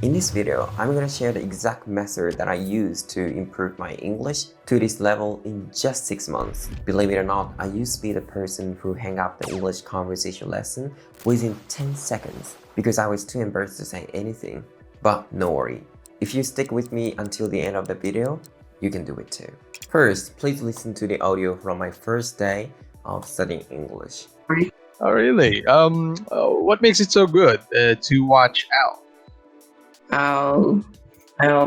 In this video, I'm going to share the exact method that I used to improve my English to this level in just 6 months. Believe it or not, I used to be the person who hang up the English conversation lesson within 10 seconds because I was too embarrassed to say anything. But no worry, if you stick with me until the end of the video, you can do it too. First, please listen to the audio from my first day of studying English. Oh, really? What makes it so good to watch Al?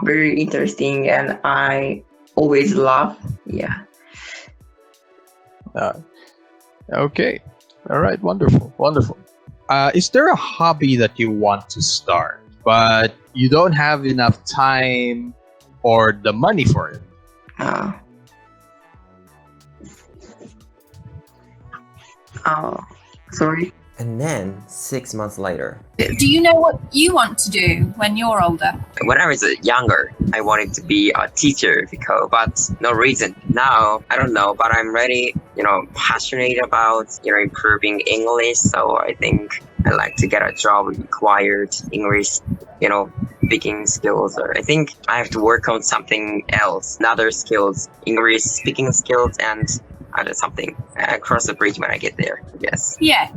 Very interesting, and I always laugh. Yeah. Okay. All right. Wonderful. Wonderful. Is there a hobby that you want to start, but you don't have enough time or the money for it? Sorry. And then 6 months later, Do you know what you want to do when you're older? When I was younger, I wanted to be a teacher but no reason. Now, I don't know, but I'm really, passionate about, improving English. So I think I like to get a job required English, speaking skills. Or I think I have to work on something else, another skills, English speaking skills and other something. I cross the bridge when I get there, yes. Yeah,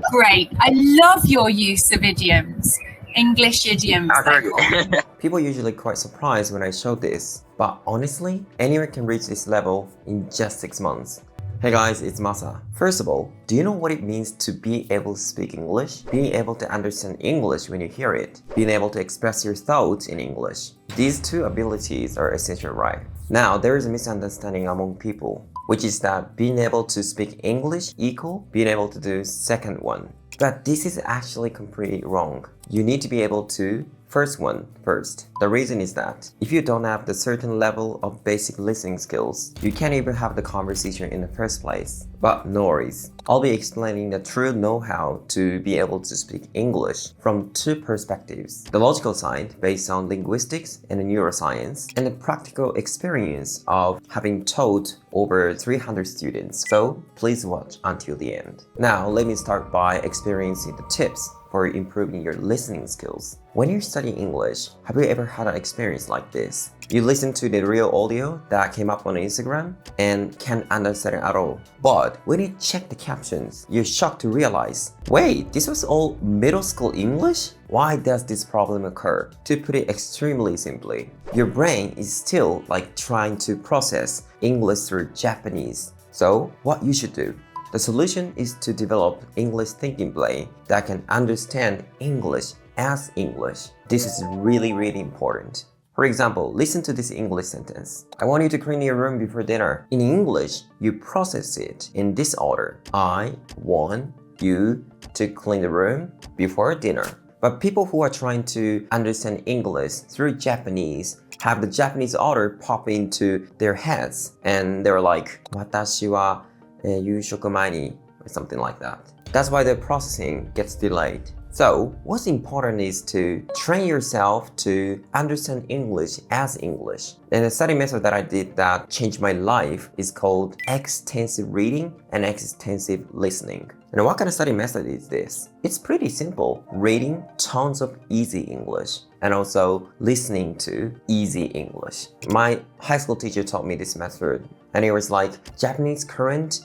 great. I love your use of idioms, English idioms. Very good. people usually quite surprised when I show this, but honestly, anyone can reach this level in just 6 months. Hey guys, it's Masa. First of all, do you know what it means to be able to speak English? Being able to understand English when you hear it. Being able to express your thoughts in English. These two abilities are essential, right? Now, there is a misunderstanding among people, which is that being able to speak English equal being able to do second one. But this is actually completely wrong. You need to be able to first one first. The reason is that if you don't have the certain level of basic listening skills, you can't even have the conversation in the first place. But no worries. I'll be explaining the true know-how to be able to speak English from two perspectives. The logical side based on linguistics and neuroscience, and the practical experience of having taught over 300 students. So please watch until the end. Now let me start by experiencing the tips for improving your listening skills. When you're studying English, have you ever had an experience like this? You listen to the real audio that came up on Instagram and can't understand it at all. But when you check the captions, you're shocked to realize, wait, this was all middle school English? Why does this problem occur? To put it extremely simply, your brain is still like trying to process English through Japanese. So what you should do? The solution is to develop English thinking brain that can understand English as English. This is really important. For example, listen to this English sentence. I want you to clean your room before dinner. In English, you process it in this order. I want you to clean the room before dinner. But people who are trying to understand English through Japanese have the Japanese order pop into their heads and they're like, 私は夕食前に or something like that. That's why the processing gets delayed. So what's important is to train yourself to understand English as English. And the study method that I did that changed my life is called extensive reading and extensive listening. And what kind of study method is this? It's pretty simple. Reading tons of easy English and also listening to easy English. My high school teacher taught me this method and it was like Japanese current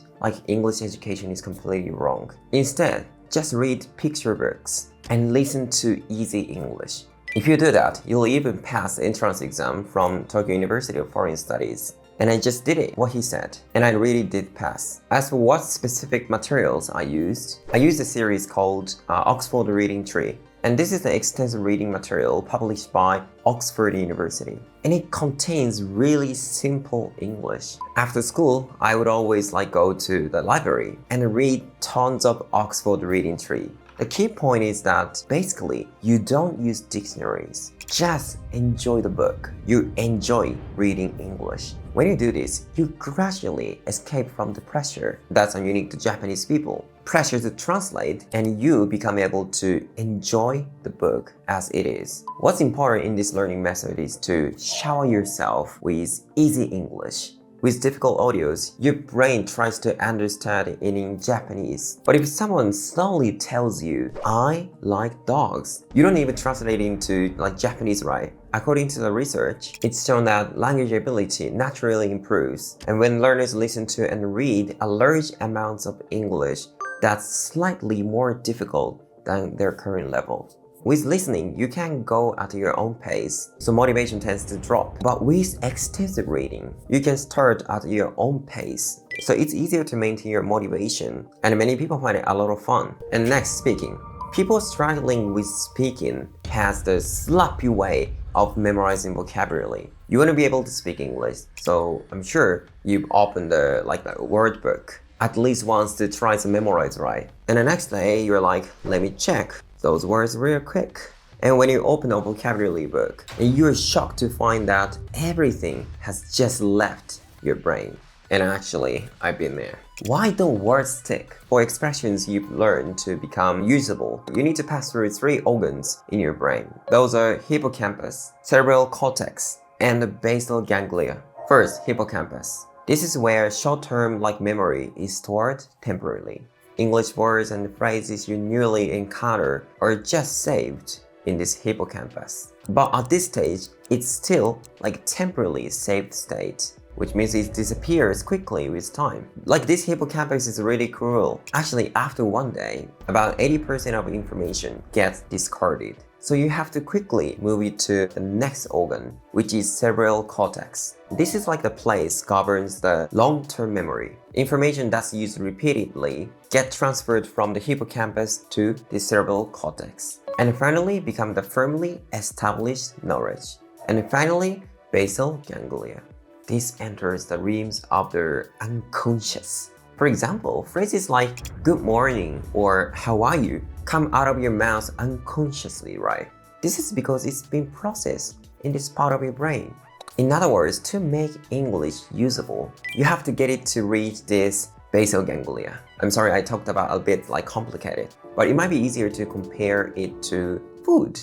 English education is completely wrong. Instead, just read picture books and listen to easy English. If you do that, you'll even pass the entrance exam from Tokyo University of Foreign Studies. And I just did it, what he said, and I really did pass. As for what specific materials I used a series called Oxford Reading Tree. And this is the extensive reading material published by Oxford University. And it contains really simple English. After school, I would always go to the library and read tons of Oxford Reading Tree. The key point is that basically you don't use dictionaries. Just enjoy the book. You enjoy reading English. When you do this, you gradually escape from the pressure that's unique to Japanese people. Pressure to translate, and you become able to enjoy the book as it is. What's important in this learning method is to shower yourself with easy English. With difficult audios, your brain tries to understand it in Japanese. But if someone slowly tells you, I like dogs, you don't even translate it into like Japanese, right? According to the research, it's shown that language ability naturally improves. And when learners listen to and read a large amounts of English that's slightly more difficult than their current level. With listening, you can go at your own pace, so motivation tends to drop. But with extensive reading, you can start at your own pace, so it's easier to maintain your motivation, and many people find it a lot of fun. And next, speaking. People struggling with speaking has the sloppy way of memorizing vocabulary. You want to be able to speak English, so I'm sure you've opened the word book at least once to try to memorize, right? And the next day, you're like, let me check those words real quick. And when you open a vocabulary book, and you're shocked to find that everything has just left your brain. And actually, I've been there. Why don't words stick? For expressions you've learned to become usable, you need to pass through 3 organs in your brain. Those are hippocampus, cerebral cortex, and the basal ganglia. First, hippocampus. This is where short-term memory is stored temporarily. English words and phrases you newly encounter are just saved in this hippocampus. But at this stage, it's still temporarily saved state, which means it disappears quickly with time. This hippocampus is really cruel. Actually, after one day, about 80% of information gets discarded. So you have to quickly move it to the next organ, which is cerebral cortex. This is the place governs the long-term memory. Information that's used repeatedly get transferred from the hippocampus to the cerebral cortex, and finally become the firmly established knowledge. And finally, basal ganglia. This enters the realms of the unconscious. For example, phrases like good morning or how are you come out of your mouth unconsciously, right? This is because it's been processed in this part of your brain. In other words, to make English usable, you have to get it to reach this basal ganglia. I'm sorry I talked about a bit complicated, but it might be easier to compare it to food.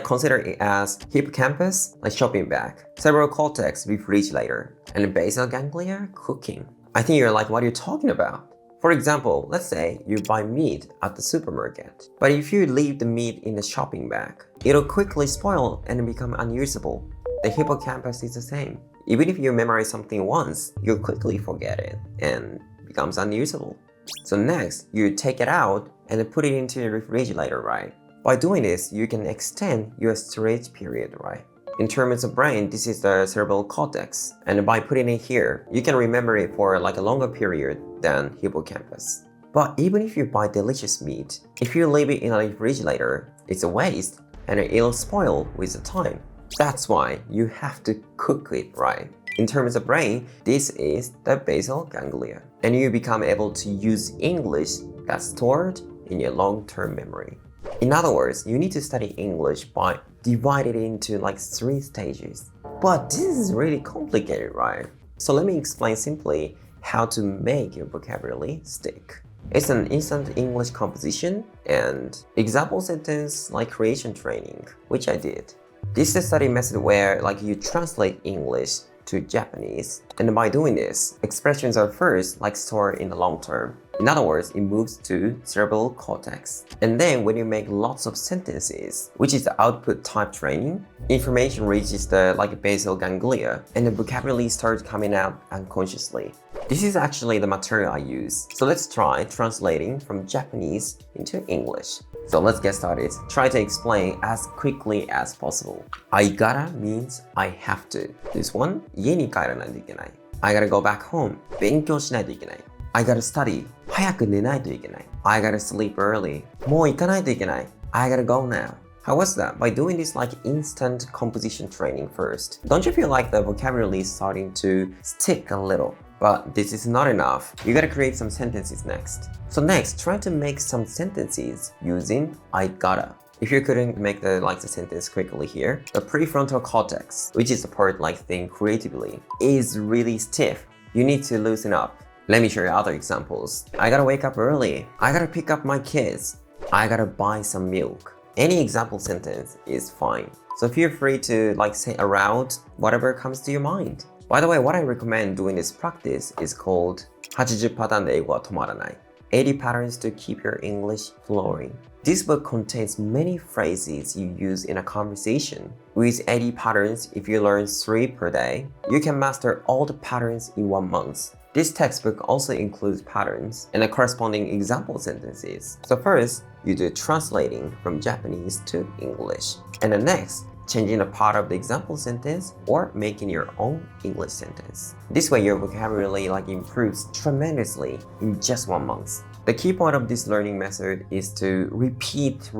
Consider it as hippocampus, shopping bag, cerebral cortex, refrigerator, and basal ganglia, cooking. I think you're what are you talking about? For example, let's say you buy meat at the supermarket, but if you leave the meat in the shopping bag, it'll quickly spoil and become unusable. The hippocampus is the same. Even if you memorize something once, you'll quickly forget it and becomes unusable. So next, you take it out and put it into the refrigerator, right? By doing this, you can extend your storage period, right? In terms of brain, this is the cerebral cortex, and by putting it here, you can remember it for a longer period than hippocampus. But even if you buy delicious meat, if you leave it in a refrigerator, it's a waste and it'll spoil with the time. That's why you have to cook it, right? In terms of brain, this is the basal ganglia, and you become able to use English that's stored in your long-term memory. In other words, you need to study English by dividing it into 3 stages. But this is really complicated, right? So let me explain simply how to make your vocabulary stick. It's an instant English composition and example sentence creation training, which I did. This is a study method where you translate English to Japanese, and by doing this, expressions are first stored in the long term. In other words, it moves to cerebral cortex. And then when you make lots of sentences, which is the output type training, information reaches the basal ganglia, and the vocabulary starts coming out unconsciously. This is actually the material I use. So let's try translating from Japanese into English. So let's get started. Try to explain as quickly as possible. I gotta means I have to. This one, 家に帰らないといけない. I gotta go back home. 勉強しないといけない. I gotta study. 早く寝ないといけない. I gotta sleep early. もう行かないといけない. I gotta go now. How was that? By doing this instant composition training first, don't you feel like the vocabulary is starting to stick a little? But this is not enough. You gotta create some sentences next. So next, try to make some sentences using I gotta. If you couldn't make the sentence quickly here, the prefrontal cortex, which is the part think creatively, is really stiff. You need to loosen up. Let me show you other examples. I gotta wake up early. I gotta pick up my kids. I gotta buy some milk. Any example sentence is fine. So feel free to say around whatever comes to your mind. By the way, what I recommend doing this practice is called 80 パターンで英語は止まらない 80 patterns to keep your English flowing. This book contains many phrases you use in a conversation. With 80 patterns, if you learn 3 per day, you can master all the patterns in 1 month. This textbook also includes patterns and the corresponding example sentences. So first, you do translating from Japanese to English. And then next, changing a part of the example sentence or making your own English sentence. This way your vocabulary improves tremendously in just 1 month. The key point of this learning method is to repeat,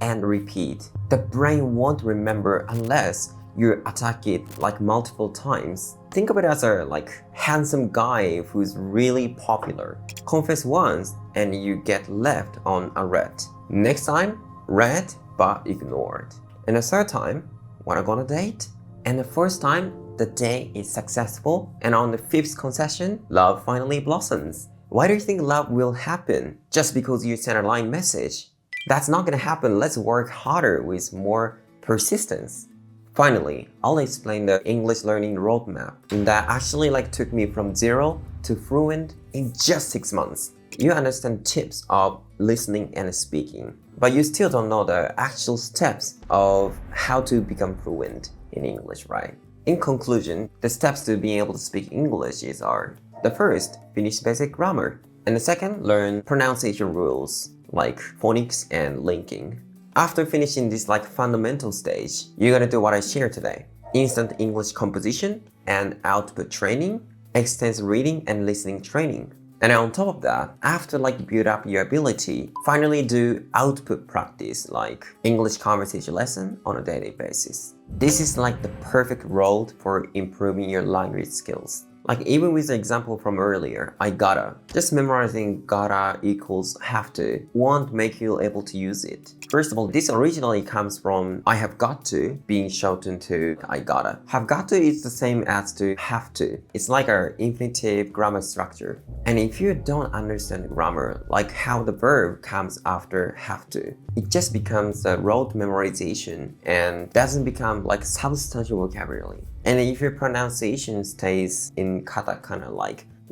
and repeat. The brain won't remember unless you attack it multiple times. Think of it as a handsome guy who's really popular. Confess once and you get left on a red. Next time, red but ignored. And the third time, wanna go on a date? And the first time, the date is successful. And on the 5th concession, love finally blossoms. Why do you think love will happen? Just because you send a LINE message? That's not gonna happen. Let's work harder with more persistence. Finally, I'll explain the English learning roadmap that actually took me from 0 to fluent in just 6 months. You understand tips of listening and speaking, but you still don't know the actual steps of how to become fluent in English, right? In conclusion, the steps to being able to speak English are: the first, finish basic grammar, and the second, learn pronunciation rules like phonics and linking. After finishing this fundamental stage, you're gonna do what I shared today: instant English composition and output training, extensive reading and listening training. And on top of that, after you build up your ability, finally do output practice like English conversation lesson on a daily basis. This is the perfect road for improving your language skills. Even with the example from earlier, I gotta. Just memorizing gotta equals have to won't make you able to use it. First of all, this originally comes from I have got to being shortened to I gotta. Have got to is the same as to have to. It's like our infinitive grammar structure. And if you don't understand grammar, how the verb comes after have to, it just becomes a rote memorization and doesn't become substantial vocabulary. And if your pronunciation stays in katakana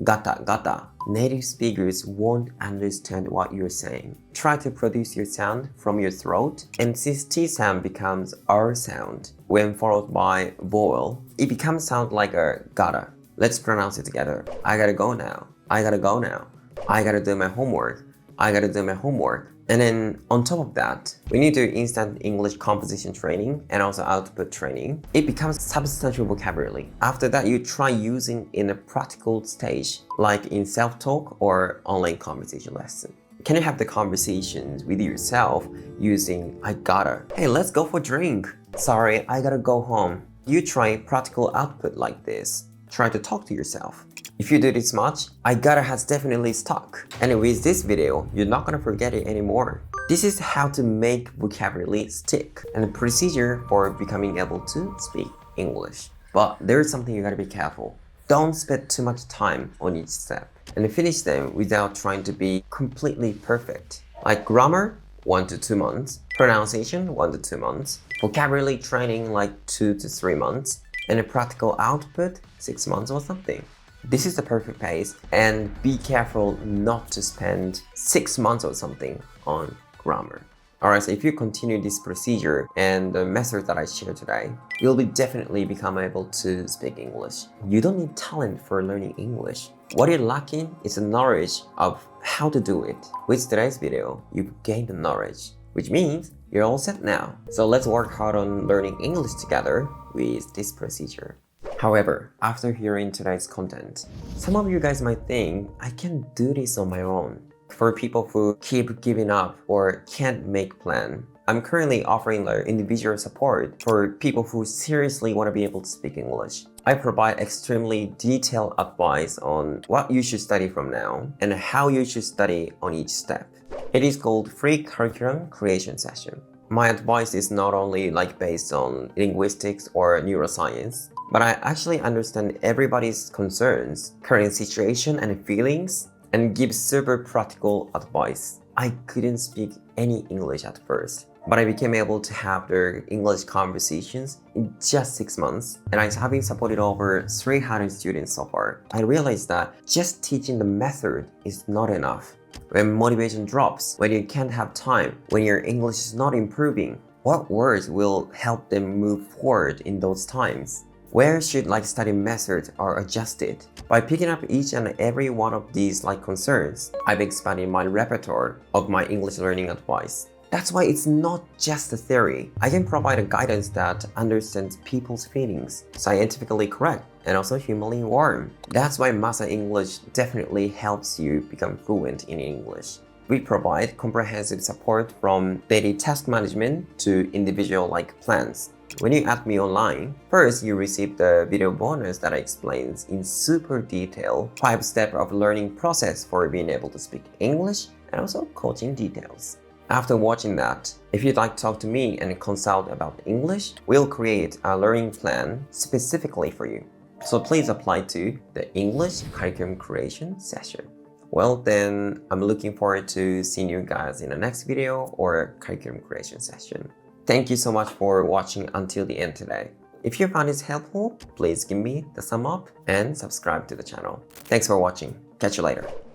gata, native speakers won't understand what you're saying. Try to produce your sound from your throat, and since T sound becomes R sound when followed by vowel, it becomes sound like a gotta. Let's pronounce it together. I gotta go now. I gotta go now. I gotta do my homework. I gotta do my homework. And then on top of that, when you do instant English composition training and also output training, it becomes substantial vocabulary. After that, you try using in a practical stage, like in self-talk or online conversation lesson. Can you have the conversations with yourself using I gotta? Hey, let's go for a drink. Sorry, I gotta go home. You try practical output like this. Try to talk to yourself. If you do this much, I gotta has definitely stuck. And with this video, you're not gonna forget it anymore. This is how to make vocabulary stick and the procedure for becoming able to speak English. But there's something you gotta be careful. Don't spend too much time on each step and finish them without trying to be completely perfect. Like grammar, 1 to 2 months, pronunciation, 1 to 2 months, vocabulary training 2 to 3 months, and a practical output, 6 months or something. This is the perfect pace, and be careful not to spend 6 months or something on grammar. Alright, so if you continue this procedure and the method that I shared today, you'll be definitely become able to speak English. You don't need talent for learning English. What you're lacking is the knowledge of how to do it. With today's video, you've gained the knowledge, which means you're all set now. So let's work hard on learning English together with this procedure. However, after hearing today's content, some of you guys might think I can do this on my own. For people who keep giving up or can't make plan, I'm currently offering individual support for people who seriously want to be able to speak English. I provide extremely detailed advice on what you should study from now and how you should study on each step. It is called Free Curriculum Creation Session. My advice is not only based on linguistics or neuroscience, but I actually understand everybody's concerns, current situation and feelings, and give super practical advice. I couldn't speak any English at first. but I became able to have their English conversations in just 6 months, and I have been supported over 300 students so far. I realized that just teaching the method is not enough. When motivation drops, when you can't have time, when your English is not improving, what words will help them move forward in those times? Where should study methods are adjusted? By picking up each and every one of these concerns, I've expanded my repertoire of my English learning advice. That's why it's not just a theory. I can provide a guidance that understands people's feelings, scientifically correct, and also humanly warm. That's why Masa English definitely helps you become fluent in English. We provide comprehensive support from daily task management to individual plans. When you add me online, first you receive the video bonus that explains in super detail 5-step of learning process for being able to speak English and also coaching details. After watching that, if you'd like to talk to me and consult about English, we'll create a learning plan specifically for you. So please apply to the English curriculum creation session. Well then, I'm looking forward to seeing you guys in the next video or curriculum creation session. Thank you so much for watching until the end today. If you found this helpful, please give me the thumb up and subscribe to the channel. Thanks for watching. Catch you later.